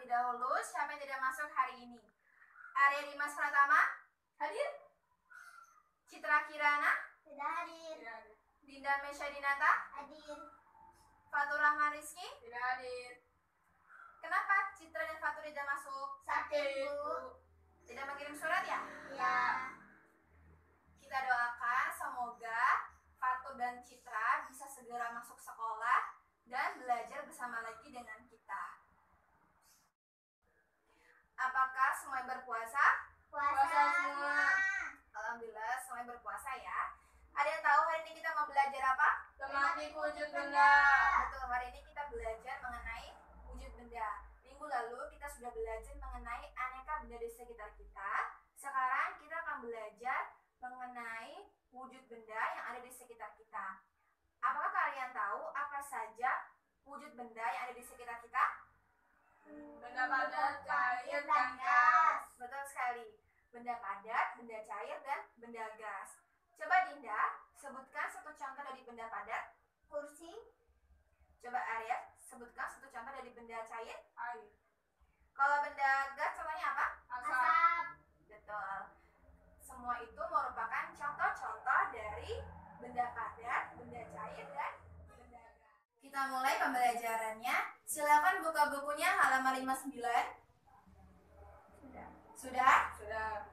terlebih dahulu, siapa yang tidak masuk hari ini? Arya Dimas Pratama? Hadir? Citra Kirana? Tidak hadir. Dinda Mesya Dinata? Hadir. Fatur Rahman Rizky? Tidak hadir. Kenapa Citra dan Fatur tidak masuk? Sakit, Bu. Tidak mengirim surat ya? Ya. Kita doakan semoga Fatur dan Citra bisa segera masuk sekolah dan belajar bersama lagi dengan kita. Apakah semua berpuasa? Puasa semua. Alhamdulillah semuanya berpuasa ya. Ada yang tahu hari ini kita mau belajar apa? Tematik wujud benda. Betul, hari ini kita belajar mengenai wujud benda. Minggu lalu kita sudah belajar mengenai aneka benda di sekitar kita. Sekarang kita akan belajar mengenai wujud benda yang ada di sekitar kita. Apakah kalian tahu apa saja wujud benda yang ada di sekitar kita? Benda padat, cair, dan dan gas. Betul sekali. Benda padat, benda cair, dan benda gas. Coba Dinda, sebutkan satu contoh dari benda padat. Kursi. Coba Arya, sebutkan satu contoh dari benda cair. Air. Kalau benda gas contohnya apa? Asap. Asap. Betul. Semua itu merupakan contoh-contoh dari benda padat, benda cair, dan benda gas. Kita mulai pembelajarannya. Silakan buka bukunya halaman 59. Sudah? Sudah.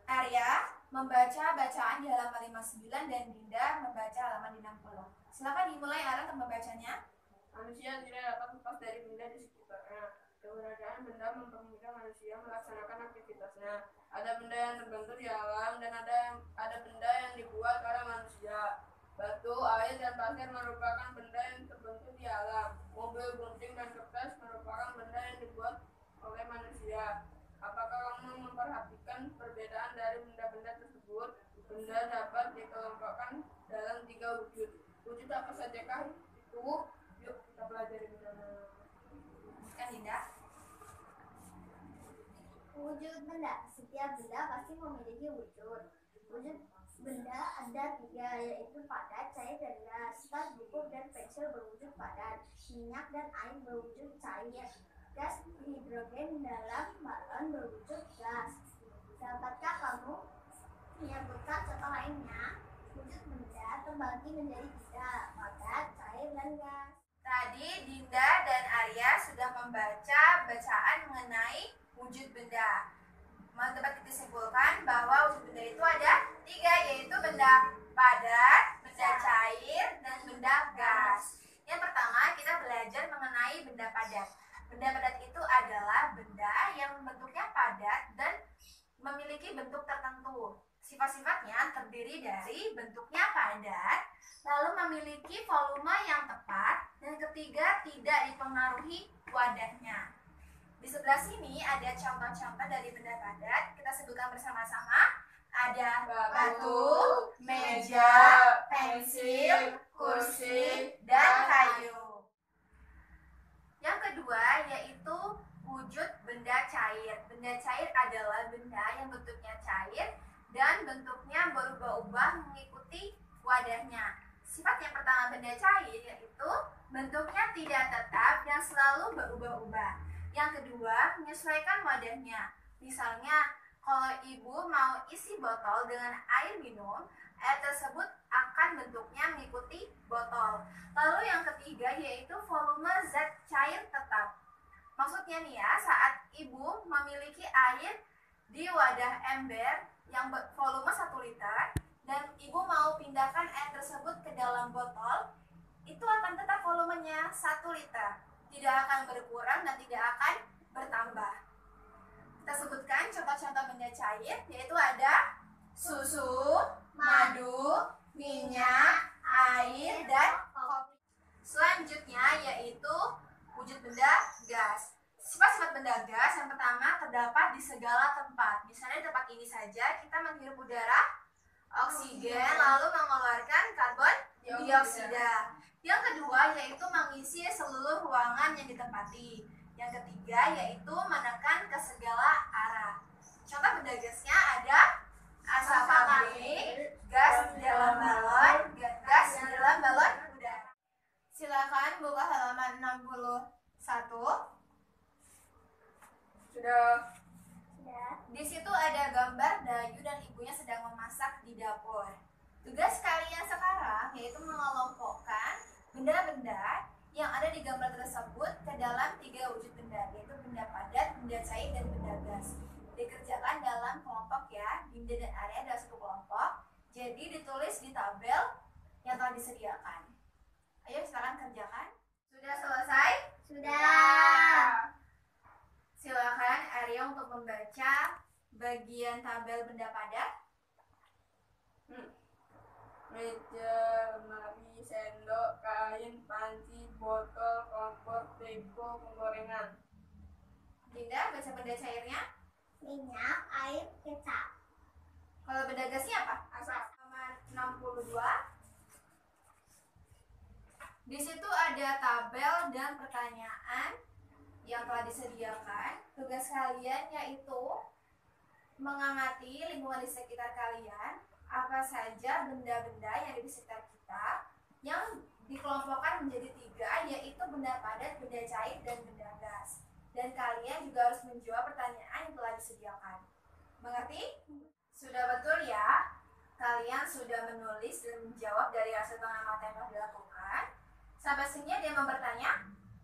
Arya membaca bacaan di halaman 59 dan Dinda membaca halaman di 60. Silakan dimulai Arya untuk membacanya. Manusia tidak dapat lepas dari benda di sekitarnya. Keberadaan benda mempermudah manusia melaksanakan aktivitasnya. Ada benda yang terbentuk di alam dan ada benda yang dibuat oleh manusia. Batu, air, dan pasir merupakan benda yang terbentuk di alam. Mobil, gunting, dan kertas merupakan benda yang dibuat oleh manusia. Apakah kamu memperhatikan perbedaan dari benda-benda tersebut? Benda dapat dikelompokkan dalam 3 wujud. Wujud apa sajakah itu? Yuk kita pelajari bersama. Kan Dinda? Wujud benda. Setiap benda pasti memiliki wujud. Wujud benda ada 3, yaitu padat, cair, dan gas. Tas, buku, dan pensil berwujud padat. Minyak dan air berwujud cair. Gas hidrogen dalam balon berwujud gas. Dapatkah kamu menyebutkan contoh lainnya? Wujud benda terbagi menjadi 3, padat, cair, dan gas. Tadi Dinda dan Arya sudah membaca bacaan mengenai wujud benda. Dapat disimpulkan bahwa wujud benda itu ada 3, yaitu benda padat, benda cair, dan benda gas. Yang pertama kita belajar mengenai benda padat. Benda padat itu adalah benda yang bentuknya padat dan memiliki bentuk tertentu. Sifat-sifatnya terdiri dari bentuknya padat, lalu memiliki volume yang tepat, dan ketiga tidak dipengaruhi wadahnya. Di sebelah sini ada contoh-contoh dari benda padat. Kita sebutkan bersama-sama. Ada batu, meja, pensil, kursi, dan kayu. Yang kedua yaitu wujud benda cair. Benda cair adalah benda yang bentuknya cair dan bentuknya berubah-ubah mengikuti wadahnya. Sifat yang pertama benda cair yaitu bentuknya tidak tetap dan selalu berubah-ubah. Yang kedua, menyesuaikan wadahnya. Misalnya, kalau ibu mau isi botol dengan air minum, air tersebut akan bentuknya mengikuti botol. Lalu yang ketiga yaitu volume zat cair tetap. Maksudnya nih ya, saat ibu memiliki air di wadah ember yang volume 1 liter dan ibu mau pindahkan air tersebut ke dalam botol, itu akan tetap volumenya 1 liter. Tidak akan berkurang dan tidak akan bertambah. Kita sebutkan contoh-contoh benda cair, yaitu ada susu, madu, minyak, air, dan kopi. Selanjutnya yaitu wujud benda gas. Sifat-sifat benda gas yang pertama terdapat di segala tempat. Misalnya di tempat ini saja kita menghirup udara oksigen lalu mengeluarkan karbon dioksida. Yang kedua yaitu mengisi seluruh ruangan yang ditempati. Yang ketiga yaitu menekan ke segala arah. Contoh benda gasnya ada asap pabrik, gas di dalam balon, gas di dalam balon udara. Silakan buka halaman 61. Di situ ada gambar Dayu dan ibunya sedang memasak di dapur. Tugas kalian sekarang yaitu mengelompokkan benda-benda yang ada di gambar tersebut ke dalam 3 wujud benda, yaitu benda padat, benda cair, dan benda gas. Dikerjakan dalam kelompok ya, Dinda dan Arya adalah satu kelompok. Jadi ditulis di tabel yang telah disediakan. Ayo silakan kerjakan. Sudah selesai? Sudah. Silakan Arya untuk membaca bagian tabel benda padat. Meja, lemari, sendok, kain, panci, botol, kompor, teko, penggorengan. Dinda baca benda cairnya. Minyak, air, kecap. Kalau benda gasnya apa? Asap. Halaman 62. Di situ ada tabel dan pertanyaan yang telah disediakan. Tugas kalian yaitu mengamati lingkungan di sekitar kalian, apa saja benda-benda yang ada di sekitar kita yang dikelompokkan menjadi 3, yaitu benda padat, benda cair, dan benda gas. Dan kalian juga harus menjawab pertanyaan yang telah disediakan. Mengerti? Sudah betul ya? Kalian sudah menulis dan menjawab dari hasil pengamatan yang telah dilakukan. Sampai sini ada yang mau bertanya?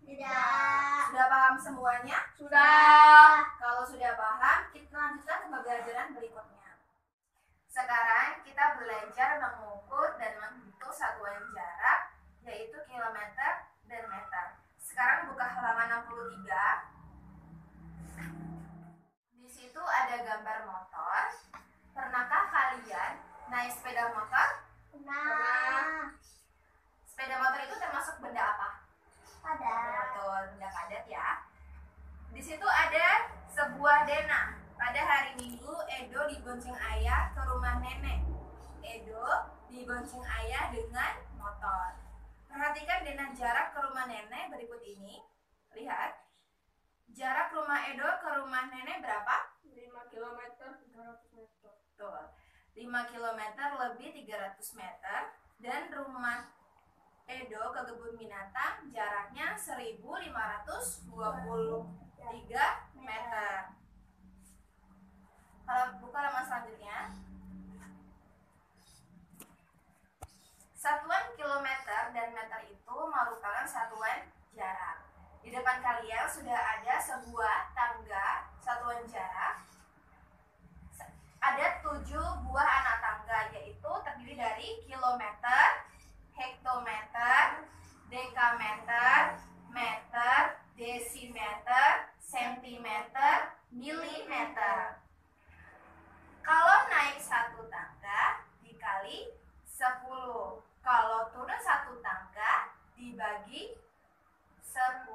Tidak. Sudah paham semuanya? Sudah. Kalau sudah paham, kita lanjutkan ke pembelajaran berikutnya. Sekarang kita belajar mengukur dan menghitung satuan jarak, yaitu kilometer dan meter. Sekarang buka halaman 63. Di situ ada gambar motor. Pernahkah kalian naik sepeda motor? Nah, Sepeda motor itu termasuk benda apa? padat. Betul, benda padat ya. Di situ ada sebuah denah. Pada hari Minggu, Edo dibonceng ayah ke rumah nenek. Edo dibonceng ayah dengan motor. Perhatikan denah jarak ke rumah nenek berikut ini. Lihat. Jarak rumah Edo ke rumah nenek berapa? 5 km 300 meter. Betul. 5 km lebih 300 meter. Dan rumah Edo ke kebun binatang jaraknya 1523 meter. Kalau buka halaman selanjutnya. Satuan kilometer dan meter itu merupakan satuan jarak. Di depan kalian sudah ada sebuah tangga satuan jarak. Ada 7 buah anak tangga, yaitu terdiri dari kilometer, hektometer, dekameter, meter, desimeter, sentimeter, milimeter. Kalau naik satu tangga dikali 10. Kalau turun satu tangga dibagi 10.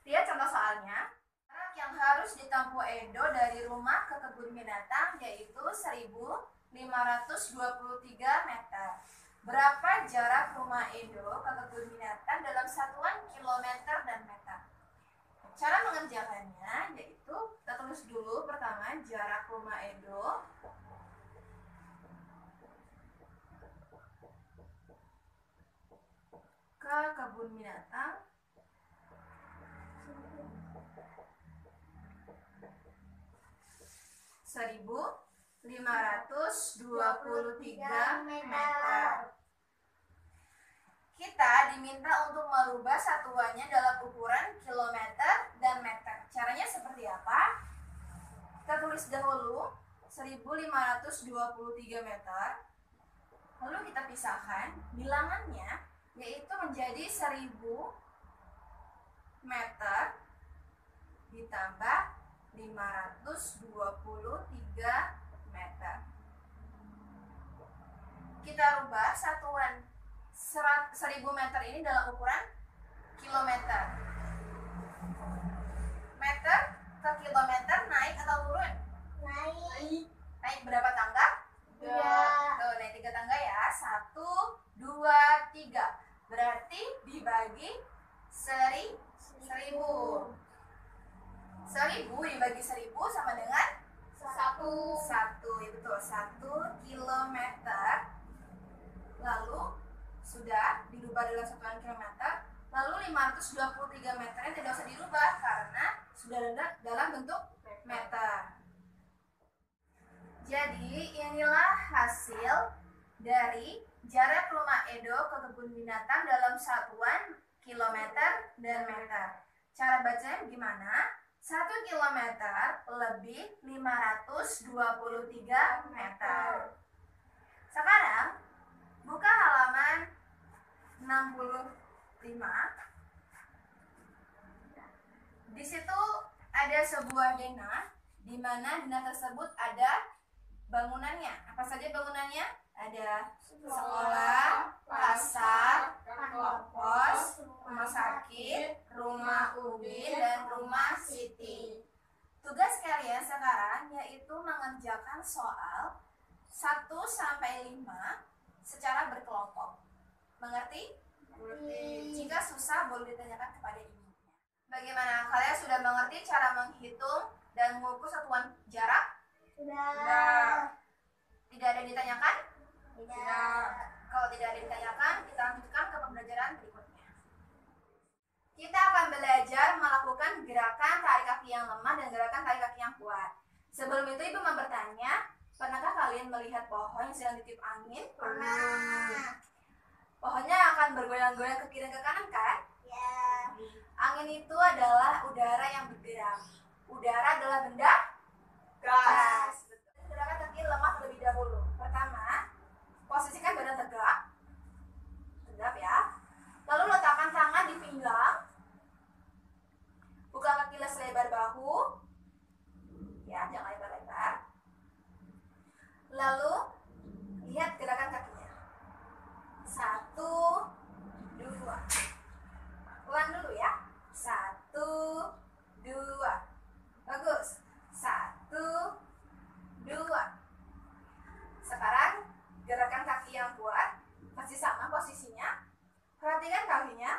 Lihat contoh soalnya. Jarak yang harus ditempuh Edo dari rumah ke kebun binatang yaitu 1523 meter. Berapa jarak rumah Edo ke kebun binatang dalam satuan kilometer dan meter? Cara mengerjakannya yaitu kita tulis dulu pertama jarak rumah Edo ke kebun binatang seribu 523 meter. Kita diminta untuk merubah satuannya dalam ukuran kilometer dan meter. Caranya seperti apa? Kita tulis dahulu 1523 meter. Lalu kita pisahkan bilangannya, yaitu menjadi 1000 meter ditambah 523 meter. Kita rubah satuan 1000 meter ini dalam ukuran kilometer. Meter ke kilometer naik atau turun? Naik. Naik berapa tangga? 3. Tuh, naik 3 tangga ya. 1, 2, 3. Berarti dibagi 1000. 1000 dibagi 1000 sama dengan 1. Ya betul, 1 kilometer. Lalu sudah dirubah dalam satuan kilometer. Lalu 523 meternya tidak usah dirubah karena sudah dalam bentuk meter. Jadi inilah hasil dari jarak rumah Edo ke kebun binatang dalam satuan kilometer dan meter. Cara bacanya gimana? 1 kilometer lebih 523 meter. Sekarang buka halaman 65. Di situ ada sebuah denah, di mana denah tersebut ada bangunannya. Apa saja bangunannya? Ada sekolah, pasar, kantor pos, rumah sakit, rumah ubin, dan rumah siti. Tugas kalian sekarang yaitu mengerjakan soal 1 sampai 5 secara berkelompok. Mengerti? Jika susah boleh ditanyakan kepada ibunya. Bagaimana? Kalian sudah mengerti cara menghitung dan mengukur satuan jarak? Sudah. Tidak ada yang ditanyakan? Tidak. Kalau tidak ada yang ditanyakan, kita lanjutkan ke pembelajaran berikutnya. Kita akan belajar melakukan gerakan tarik kaki yang lemah dan gerakan tarik kaki yang kuat. Sebelum itu Ibu mau bertanya, pernahkah kalian melihat pohon yang sedang ditiup angin? Pernah. Pohonnya akan bergoyang-goyang ke kiri dan ke kanan kan? Ya. Angin itu adalah udara yang bergerak. Udara adalah benda gas. Gerakan kaki lemah terlebih dahulu. Pertama, posisikan badan tegak. Tegap ya. Lalu letakkan tangan di pinggang. Buka kaki selebar bahu. Ya, jangan lebar-lebar. Lalu lihat gerakan kakinya. 1, 2. Ulang dulu ya. 1, 2. Bagus. 1, 2. Sekarang gerakan kaki yang kuat masih sama posisinya. Perhatikan kakinya.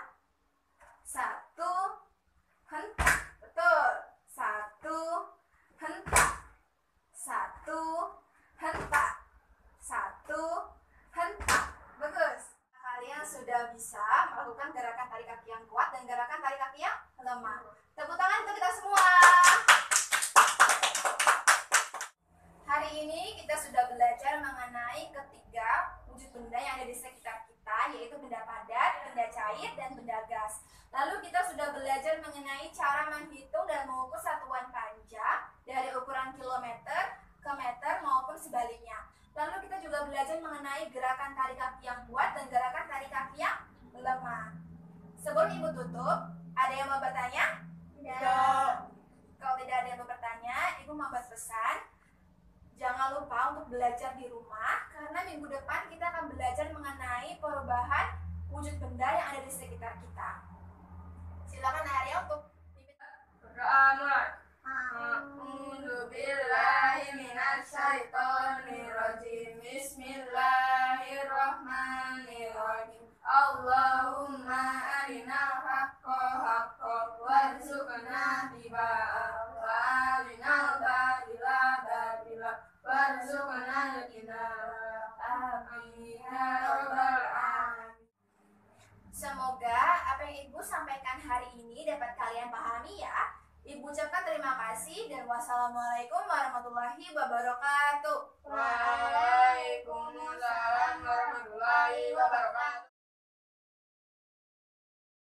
1, hentak. Betul. 1, hentak. 1, hentak. 1, hentak. Bagus. Kalian sudah bisa melakukan gerakan tarik kaki yang kuat dan gerakan tarik kaki yang lemah. Tepuk tangan untuk kita semua. Hari ini kita sudah belajar mengenai ketiga wujud benda yang ada di sekitar kita, yaitu benda padat, benda cair, dan benda gas. Lalu kita sudah belajar mengenai cara menghitung dan mengukur satuan panjang dari ukuran kilometer ke meter maupun sebaliknya. Lalu kita juga belajar mengenai gerakan tarik kaki yang kuat dan gerakan tarik kaki yang lemah. Sebelum Ibu tutup, ada yang mau bertanya? Tidak. Kalau tidak ada yang mau bertanya, Ibu mau berpesan. Jangan lupa untuk belajar di rumah, karena minggu depan kita akan belajar mengenai perubahan wujud benda yang ada di sekitar kita. Silakan Arya untuk Berdoa mulai. A'udzu billahi minasyaitonir rajim. Bismillahirrahmanirrahim. Allahumma arinal haqqa haqqan warzuqna ittiba'ah wa arinal batila batila warzuqna ijtinaba. Amin ya rabbal alamin. Semoga apa yang Ibu sampaikan hari ini dapat kalian pahami ya. Ibu ucapkan terima kasih dan wassalamualaikum warahmatullahi wabarakatuh. Waalaikumsalam.